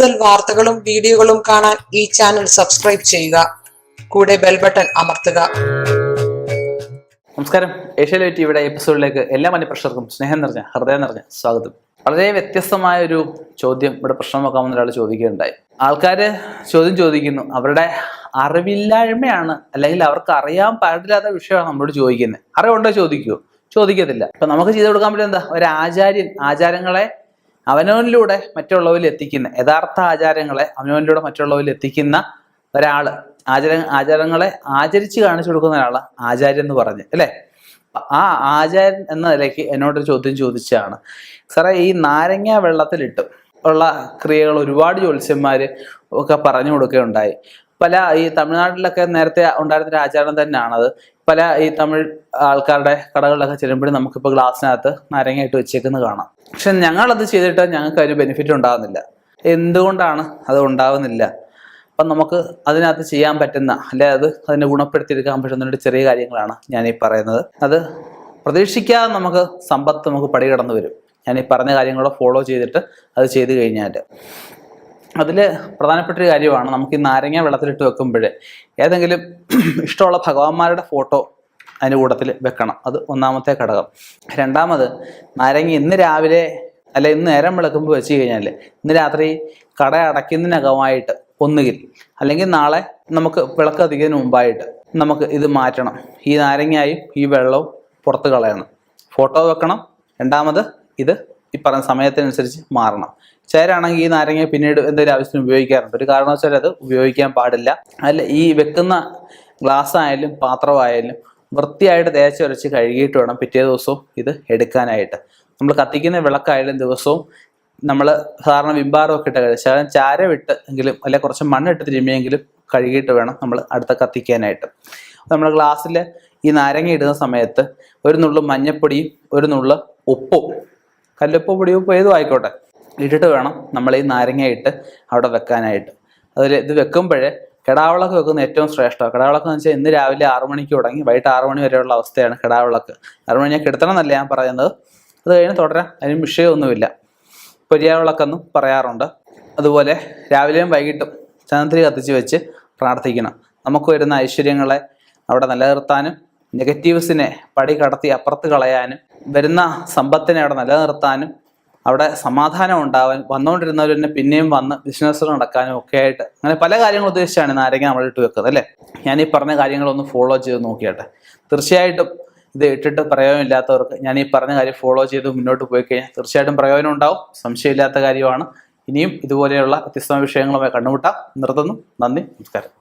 കൂടുതൽ വാർത്തകളും വീഡിയോകളും കാണാൻ ഈ ചാനൽ സബ്സ്ക്രൈബ് ചെയ്യുക. കൂടെ ബെൽ ബട്ടൺ അമർത്തുക. നമസ്കാരം. ഏഷ്യാനെറ്റ് ടിവിയുടെ എപ്പിസോഡിലേക്ക് എല്ലാ മനുഷ്യർക്കും സ്നേഹം നിറഞ്ഞ ഹൃദയം നിറഞ്ഞ സ്വാഗതം. വളരെ വ്യത്യസ്തമായ ഒരു ചോദ്യം ഇവിടെ പ്രശ്നം നോക്കാമെന്ന ഒരാൾ ചോദിക്കുകയുണ്ടായി. ആൾക്കാര് ചോദ്യം ചോദിക്കുന്നു, അവരുടെ അറിവില്ലായ്മയാണ് അല്ലെങ്കിൽ അവർക്ക് അറിയാൻ പാടില്ലാത്ത വിഷയമാണ് നമ്മളോട് ചോദിക്കുന്നത്. അറിവുണ്ടോ ചോദിക്കുമോ? ചോദിക്കത്തില്ല. അപ്പൊ നമുക്ക് ചെയ്തു കൊടുക്കാൻ പറ്റും എന്താ? ഒരു ആചാരങ്ങളെ അവനവനിലൂടെ മറ്റുള്ളവരിൽ എത്തിക്കുന്ന, യഥാർത്ഥ ആചാരങ്ങളെ അവനവനിലൂടെ മറ്റുള്ളവരിൽ എത്തിക്കുന്ന ഒരാള്, ആചാരങ്ങളെ ആചരിച്ച് കാണിച്ചു കൊടുക്കുന്ന ഒരാള് ആചാര്യൻ എന്ന് പറഞ്ഞ്, അല്ലേ? ആ ആചാര്യൻ എന്ന നിലയ്ക്ക് എന്നോടൊരു ചോദ്യം ചോദിച്ചാണ്, സാറേ, ഈ നാരങ്ങ വെള്ളത്തിലിട്ട് ഉള്ള ക്രിയകൾ ഒരുപാട് ജ്യോത്സ്യന്മാര് ഒക്കെ പറഞ്ഞു കൊടുക്കുകയുണ്ടായി. പല ഈ തമിഴ്നാട്ടിലൊക്കെ നേരത്തെ ഉണ്ടായിരുന്നൊരു ആചാരം തന്നെയാണത്. പല ഈ തമിഴ് ആൾക്കാരുടെ കടകളിലൊക്കെ ചെല്ലുമ്പോഴും നമുക്കിപ്പോൾ ഗ്ലാസ്സിനകത്ത് നാരങ്ങ ഇട്ട് വെച്ചേക്കുന്നത് കാണാം. പക്ഷെ ഞങ്ങളത് ചെയ്തിട്ട് ഞങ്ങൾക്ക് അതിന് ബെനിഫിറ്റ് ഉണ്ടാകുന്നില്ല. എന്തുകൊണ്ടാണ് അത് ഉണ്ടാകുന്നില്ല? അപ്പം നമുക്ക് അതിനകത്ത് ചെയ്യാൻ പറ്റുന്ന, അല്ലെ അതിനെ ഗുണപ്പെടുത്തിയെടുക്കാൻ പറ്റുന്ന ഒരു ചെറിയ കാര്യങ്ങളാണ് ഞാൻ ഈ പറയുന്നത്. അത് പ്രതീക്ഷിക്കാതെ നമുക്ക് സമ്പത്ത് നമുക്ക് പടികടന്നു വരും. ഞാൻ ഈ പറഞ്ഞ കാര്യങ്ങളെ ഫോളോ ചെയ്തിട്ട് അത് ചെയ്ത് കഴിഞ്ഞാൽ അതിൽ പ്രധാനപ്പെട്ട ഒരു കാര്യമാണ്, നമുക്ക് ഈ നാരങ്ങ വെള്ളത്തിലിട്ട് വെക്കുമ്പോൾ ഏതെങ്കിലും ഇഷ്ടമുള്ള ഭഗവാന്മാരുടെ ഫോട്ടോ അതിൻ്റെ കൂട്ടത്തിൽ വെക്കണം. അത് ഒന്നാമത്തെ ഘടകം. രണ്ടാമത്, നാരങ്ങ ഇന്ന് രാവിലെ അല്ലെ ഇന്ന് നേരം വിളക്കുമ്പോൾ വെച്ച് കഴിഞ്ഞാൽ ഇന്ന് രാത്രി കട അടയ്ക്കുന്നതിനകമായിട്ട് ഒന്നുകിൽ, അല്ലെങ്കിൽ നാളെ നമുക്ക് വിളക്ക് കത്തിക്കുന്നതിന് മുമ്പായിട്ട് നമുക്ക് ഇത് മാറ്റണം. ഈ നാരങ്ങയും ഈ വെള്ളവും പുറത്ത് കളയണം. ഫോട്ടോ വെക്കണം. രണ്ടാമത്, ഇത് ഈ പറഞ്ഞ സമയത്തിനനുസരിച്ച് മാറണം. ചിലരാണെങ്കിൽ ഈ നാരങ്ങ പിന്നീട് എന്തെങ്കിലും ആവശ്യത്തിന് ഉപയോഗിക്കാറുണ്ട്. ഒരു കാരണവശാലും അത് ഉപയോഗിക്കാൻ പാടില്ല. അല്ല, ഈ വെക്കുന്ന ഗ്ലാസ് ആയാലും പാത്രമായാലും വൃത്തിയായിട്ട് തേച്ചൊരച്ച് കഴുകിയിട്ട് വേണം പിറ്റേ ദിവസവും ഇത് എടുക്കാനായിട്ട്. നമ്മൾ കത്തിക്കുന്ന വിളക്കായാലും ദിവസവും നമ്മൾ സാധാരണ വിംബാറൊക്കെ ഇട്ട് ശകലം ചാരമിട്ട് എങ്കിലും അല്ലെ കുറച്ച് മണ്ണിട്ട് തിരുമ്മിയെങ്കിലും കഴുകിയിട്ട് വേണം നമ്മൾ അടുത്ത കത്തിക്കാനായിട്ട്. നമ്മൾ ഗ്ലാസ്സിൽ ഈ നാരങ്ങ ഇടുന്ന സമയത്ത് ഒരു നുള്ളു മഞ്ഞപ്പൊടിയും ഒരു നുള്ളു ഉപ്പും, കല്ലുപ്പ് പൊടിയും ഉപ്പ് ഏതും ആയിക്കോട്ടെ, ഇട്ടിട്ട് വേണം നമ്മൾ ഈ നാരങ്ങ ഇട്ട് അവിടെ വെക്കാനായിട്ട്. അതിൽ ഇത് വെക്കുമ്പോഴേ കിടാവിളക്ക് വെക്കുന്ന ഏറ്റവും ശ്രേഷ്ഠമാണ്. കിടാവിളക്ക് എന്ന് വെച്ചാൽ ഇന്ന് രാവിലെ 6 മണിക്ക് തുടങ്ങി വൈകിട്ട് 6 മണി വരെയുള്ള അവസ്ഥയാണ് കിടാവിളക്ക്. 6 മണി ഞാൻ കിടത്തണം എന്നല്ല ഞാൻ പറയുന്നത്, അത് കഴിഞ്ഞ് തുടരാൻ അതിന് വിഷയമൊന്നുമില്ല. പൊരിയാവിളക്കെന്നും പറയാറുണ്ട്. അതുപോലെ രാവിലെയും വൈകിട്ടും ചന്ദനത്തിരി കത്തിച്ച് വെച്ച് പ്രാർത്ഥിക്കണം. നമുക്ക് വരുന്ന ഐശ്വര്യങ്ങളെ അവിടെ നിലനിർത്താനും നെഗറ്റീവ്സിനെ പടി കടത്തി അപ്പുറത്ത് കളയാനും വരുന്ന സമ്പത്തിനെ അവിടെ നിലനിർത്താനും അവിടെ സമാധാനം ഉണ്ടാവാൻ, വന്നുകൊണ്ടിരുന്നവർ തന്നെ പിന്നെയും വന്ന് ബിസിനസ് നടക്കാനും ഒക്കെ ആയിട്ട്, അങ്ങനെ പല കാര്യങ്ങൾ ഉദ്ദേശിച്ചാണ് നാരങ്ങ നമ്മൾ ഇട്ട് വെക്കുന്നത്, അല്ലേ? ഞാൻ ഈ പറഞ്ഞ കാര്യങ്ങളൊന്ന് ഫോളോ ചെയ്ത് നോക്കിയാട്ടെ. തീർച്ചയായിട്ടും ഇത് ഇട്ടിട്ട് പ്രയോജനമില്ലാത്തവർക്ക് ഞാൻ ഈ പറഞ്ഞ കാര്യം ഫോളോ ചെയ്ത് മുന്നോട്ട് പോയി കഴിഞ്ഞാൽ തീർച്ചയായിട്ടും പ്രയോജനം ഉണ്ടാവും. സംശയമില്ലാത്ത കാര്യമാണ്. ഇനിയും ഇതുപോലെയുള്ള വ്യത്യസ്തമായ വിഷയങ്ങളുമായി കണ്ടുമുട്ടാം. നിർത്തുന്നു. നന്ദി, നമസ്കാരം.